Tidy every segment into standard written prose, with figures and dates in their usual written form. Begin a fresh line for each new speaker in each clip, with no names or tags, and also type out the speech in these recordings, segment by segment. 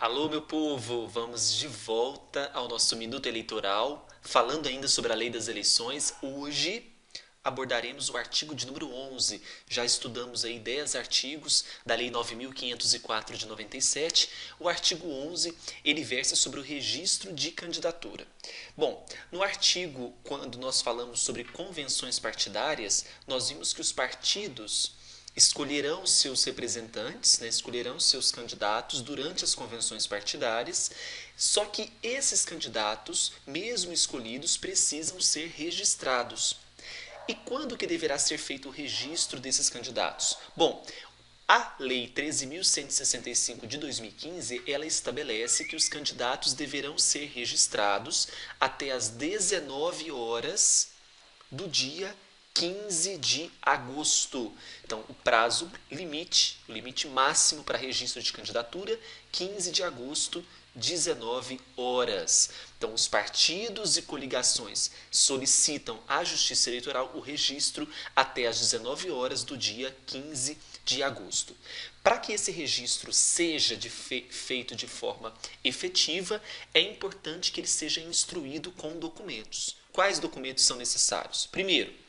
Alô, meu povo! Vamos de volta ao nosso minuto eleitoral, falando ainda sobre a lei das eleições. Hoje abordaremos o artigo de número 11. Já estudamos aí 10 artigos da Lei 9.504 de 97. O artigo 11, ele versa sobre o registro de candidatura. Bom, no artigo, quando nós falamos sobre convenções partidárias, nós vimos que os partidos escolherão seus representantes, né, escolherão seus candidatos durante as convenções partidárias, só que esses candidatos, mesmo escolhidos, precisam ser registrados. E quando que deverá ser feito o registro desses candidatos? Bom, a Lei 13.165 de 2015, ela estabelece que os candidatos deverão ser registrados até às 19 horas do dia 15 de agosto. Então, o prazo limite, o limite máximo para registro de candidatura, 15 de agosto, 19 horas. Então, os partidos e coligações solicitam à Justiça Eleitoral o registro até às 19 horas do dia 15 de agosto. Para que esse registro seja feito de forma efetiva, é importante que ele seja instruído com documentos. Quais documentos são necessários? Primeiro,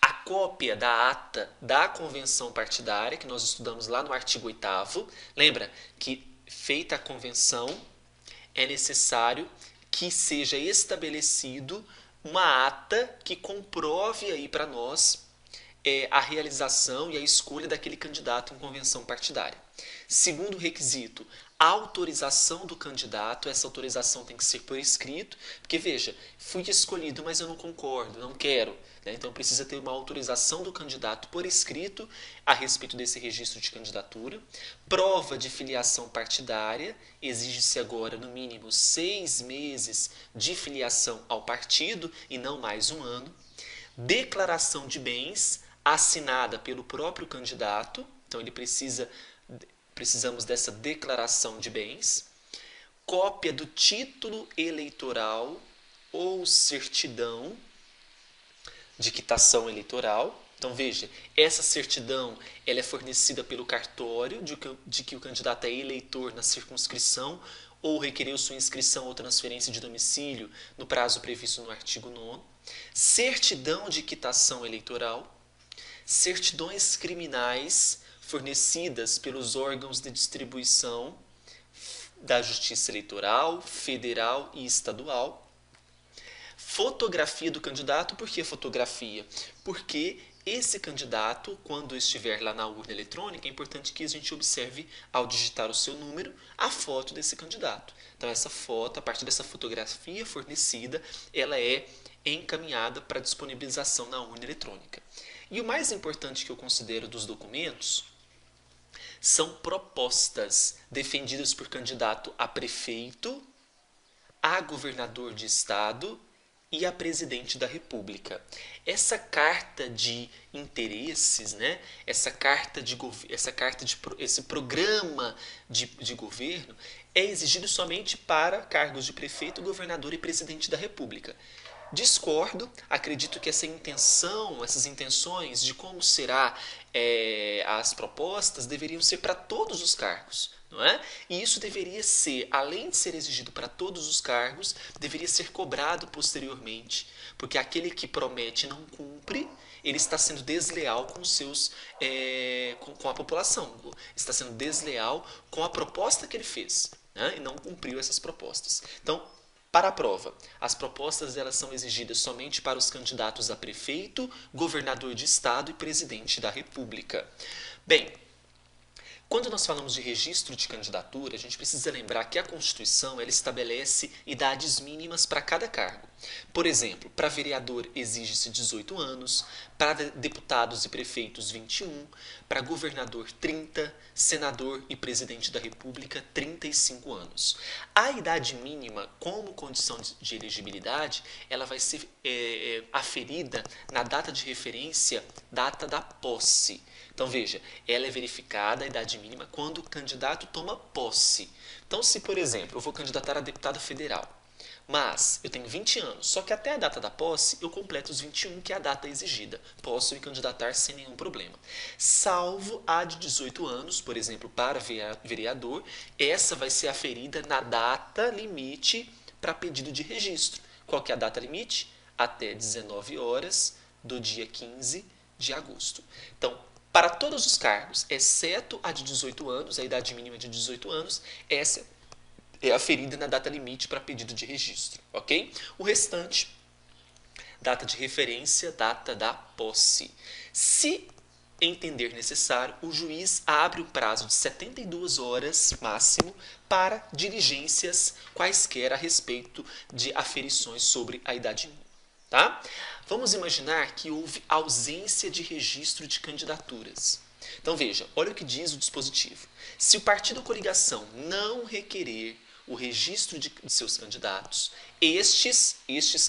a cópia da ata da convenção partidária, que nós estudamos lá no artigo 8º. Lembra que, feita a convenção, é necessário que seja estabelecido uma ata que comprove aí para nós a realização e a escolha daquele candidato em convenção partidária. Segundo requisito, a autorização do candidato. Essa autorização tem que ser por escrito, porque veja, fui escolhido, mas eu não concordo, não quero. Então precisa ter uma autorização do candidato por escrito a respeito desse registro de candidatura. Prova de filiação partidária, exige-se agora no mínimo 6 meses de filiação ao partido e não mais um ano. Declaração de bens assinada pelo próprio candidato, então precisamos dessa declaração de bens, cópia do título eleitoral ou certidão de quitação eleitoral. Então veja, essa certidão ela é fornecida pelo cartório de que o candidato é eleitor na circunscrição ou requereu sua inscrição ou transferência de domicílio no prazo previsto no artigo 9º. Certidão de quitação eleitoral, certidões criminais fornecidas pelos órgãos de distribuição da Justiça Eleitoral, federal e estadual. Fotografia do candidato. Por que fotografia? Porque esse candidato, quando estiver lá na urna eletrônica, é importante que a gente observe, ao digitar o seu número, a foto desse candidato. Então, essa foto, a partir dessa fotografia fornecida, ela é encaminhada para disponibilização na urna eletrônica. E o mais importante que eu considero dos documentos são propostas defendidas por candidato a prefeito, a governador de estado e a presidente da República. Essa carta de interesses, né? Esse programa de governo é exigido somente para cargos de prefeito, governador e presidente da República. Discordo, acredito que essas intenções de como será as propostas deveriam ser para todos os cargos, não é? E isso deveria ser, além de ser exigido para todos os cargos, deveria ser cobrado posteriormente, porque aquele que promete e não cumpre, ele está sendo desleal com a população, está sendo desleal com a proposta que ele fez, né? E não cumpriu essas propostas. Então, para a prova, as propostas elas são exigidas somente para os candidatos a prefeito, governador de estado e presidente da República. Bem, quando nós falamos de registro de candidatura, a gente precisa lembrar que a Constituição ela estabelece idades mínimas para cada cargo. Por exemplo, para vereador exige-se 18 anos, para deputados e prefeitos 21, para governador 30, senador e presidente da República 35 anos. A idade mínima como condição de elegibilidade, ela vai ser aferida na data de referência, data da posse. Então veja, ela é verificada a idade mínima quando o candidato toma posse. Então se, por exemplo, eu vou candidatar a deputado federal, Mas eu tenho 20 anos, só que até a data da posse eu completo os 21, que é a data exigida. Posso me candidatar sem nenhum problema. Salvo a de 18 anos, por exemplo, para vereador, essa vai ser aferida na data limite para pedido de registro. Qual que é a data limite? Até 19 horas do dia 15 de agosto. Então, para todos os cargos, exceto a de 18 anos, a idade mínima de 18 anos, essa é aferida na data limite para pedido de registro, ok? O restante, data de referência, data da posse. Se entender necessário, o juiz abre um prazo de 72 horas máximo para diligências quaisquer a respeito de aferições sobre a idade mínima. Tá? Vamos imaginar que houve ausência de registro de candidaturas. Então veja, olha o que diz o dispositivo. Se o partido ou coligação não requerer o registro de seus candidatos, estes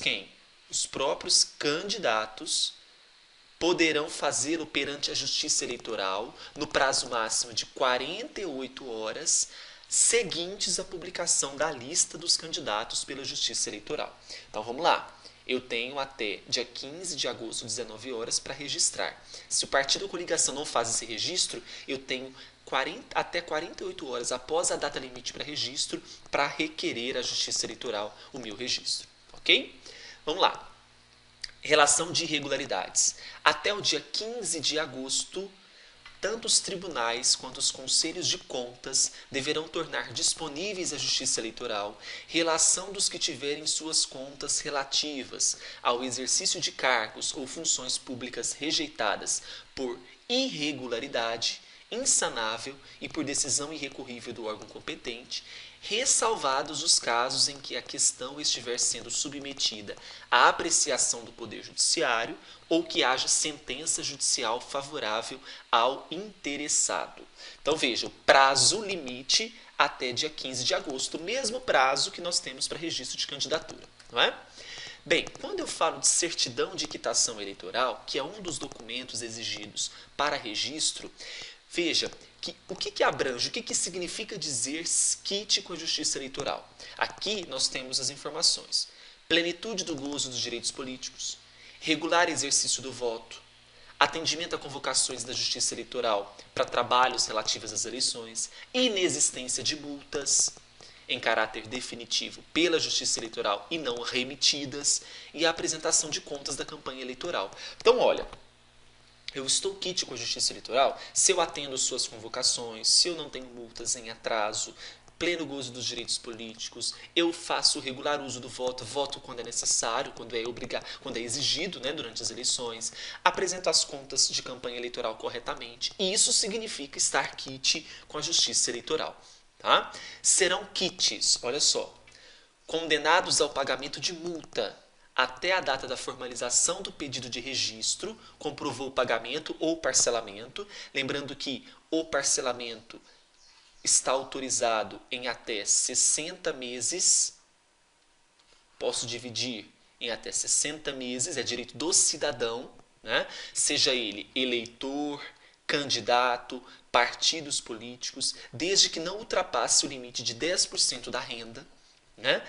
quem? Os próprios candidatos poderão fazê-lo perante a Justiça Eleitoral no prazo máximo de 48 horas seguintes à publicação da lista dos candidatos pela Justiça Eleitoral. Então vamos lá. Eu tenho até dia 15 de agosto, 19 horas, para registrar. Se o partido ou coligação não faz esse registro, eu tenho até 48 horas após a data limite para registro para requerer à Justiça Eleitoral o meu registro. Ok? Vamos lá. Relação de irregularidades. Até o dia 15 de agosto, tanto os tribunais quanto os conselhos de contas deverão tornar disponíveis à Justiça Eleitoral relação dos que tiverem suas contas relativas ao exercício de cargos ou funções públicas rejeitadas por irregularidade insanável e por decisão irrecorrível do órgão competente, ressalvados os casos em que a questão estiver sendo submetida à apreciação do Poder Judiciário ou que haja sentença judicial favorável ao interessado. Então veja, o prazo limite até dia 15 de agosto, o mesmo prazo que nós temos para registro de candidatura, não é? Bem, quando eu falo de certidão de quitação eleitoral, que é um dos documentos exigidos para registro, veja, o que abrange, o que significa dizer quite com a Justiça Eleitoral? Aqui nós temos as informações. Plenitude do gozo dos direitos políticos, regular exercício do voto, atendimento a convocações da Justiça Eleitoral para trabalhos relativos às eleições, inexistência de multas em caráter definitivo pela Justiça Eleitoral e não remitidas, e a apresentação de contas da campanha eleitoral. Então, olha, eu estou quite com a Justiça Eleitoral se eu atendo suas convocações, se eu não tenho multas em atraso, pleno gozo dos direitos políticos, eu faço regular uso do voto, voto quando é necessário, quando é exigido, né, durante as eleições, apresento as contas de campanha eleitoral corretamente. E isso significa estar quite com a Justiça Eleitoral. Tá? Serão quites, olha só, condenados ao pagamento de multa até a data da formalização do pedido de registro, comprovou o pagamento ou parcelamento, lembrando que o parcelamento está autorizado em até 60 meses, posso dividir em até 60 meses, é direito do cidadão, né? Seja ele eleitor, candidato, partidos políticos, desde que não ultrapasse o limite de 10% da renda, né?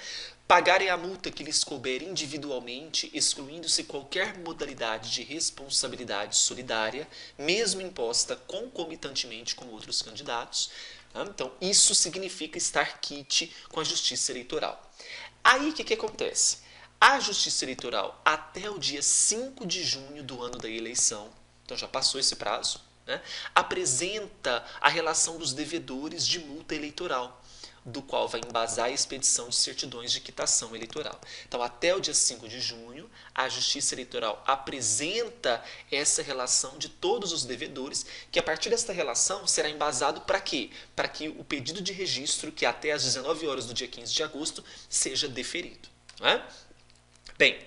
Pagarem a multa que lhes couber individualmente, excluindo-se qualquer modalidade de responsabilidade solidária, mesmo imposta concomitantemente com outros candidatos. Então, isso significa estar quite com a Justiça Eleitoral. Aí, o que acontece? A Justiça Eleitoral, até o dia 5 de junho do ano da eleição, então já passou esse prazo, né, apresenta a relação dos devedores de multa eleitoral, do qual vai embasar a expedição de certidões de quitação eleitoral. Então, até o dia 5 de junho, a Justiça Eleitoral apresenta essa relação de todos os devedores, que a partir desta relação será embasado para quê? Para que o pedido de registro, que até às 19 horas do dia 15 de agosto, seja deferido. Não é? Bem,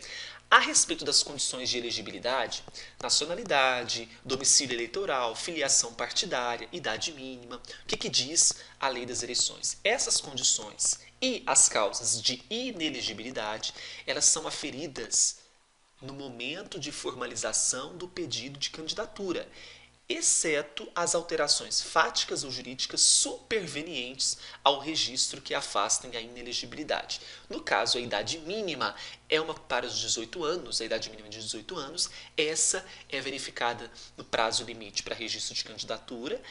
a respeito das condições de elegibilidade, nacionalidade, domicílio eleitoral, filiação partidária, idade mínima, o que diz a lei das eleições? Essas condições e as causas de inelegibilidade, elas são aferidas no momento de formalização do pedido de candidatura. exceto as alterações fáticas ou jurídicas supervenientes ao registro que afastem a inelegibilidade. No caso, a idade mínima é uma para os 18 anos, a idade mínima de 18 anos, essa é verificada no prazo limite para registro de candidatura,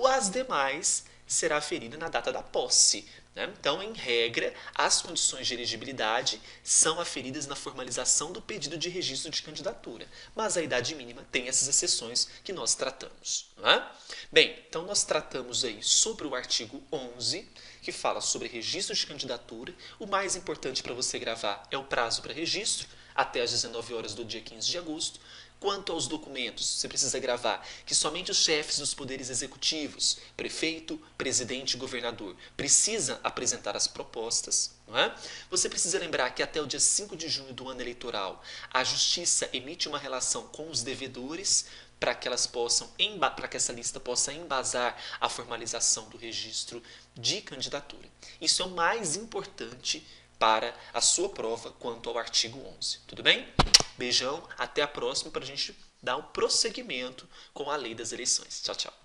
as demais será aferida na data da posse. Então, em regra, as condições de elegibilidade são aferidas na formalização do pedido de registro de candidatura, mas a idade mínima tem essas exceções que nós tratamos. Bem, então nós tratamos aí sobre o artigo 11, que fala sobre registro de candidatura. O mais importante para você gravar é o prazo para registro, até às 19 horas do dia 15 de agosto. Quanto aos documentos, você precisa gravar que somente os chefes dos poderes executivos, prefeito, presidente e governador, precisam apresentar as propostas. Você precisa lembrar que até o dia 5 de junho do ano eleitoral, a Justiça emite uma relação com os devedores para que essa lista possa embasar a formalização do registro de candidatura. Isso é o mais importante para a sua prova quanto ao artigo 11. Tudo bem? Beijão, até a próxima para a gente dar um prosseguimento com a lei das eleições. Tchau, tchau.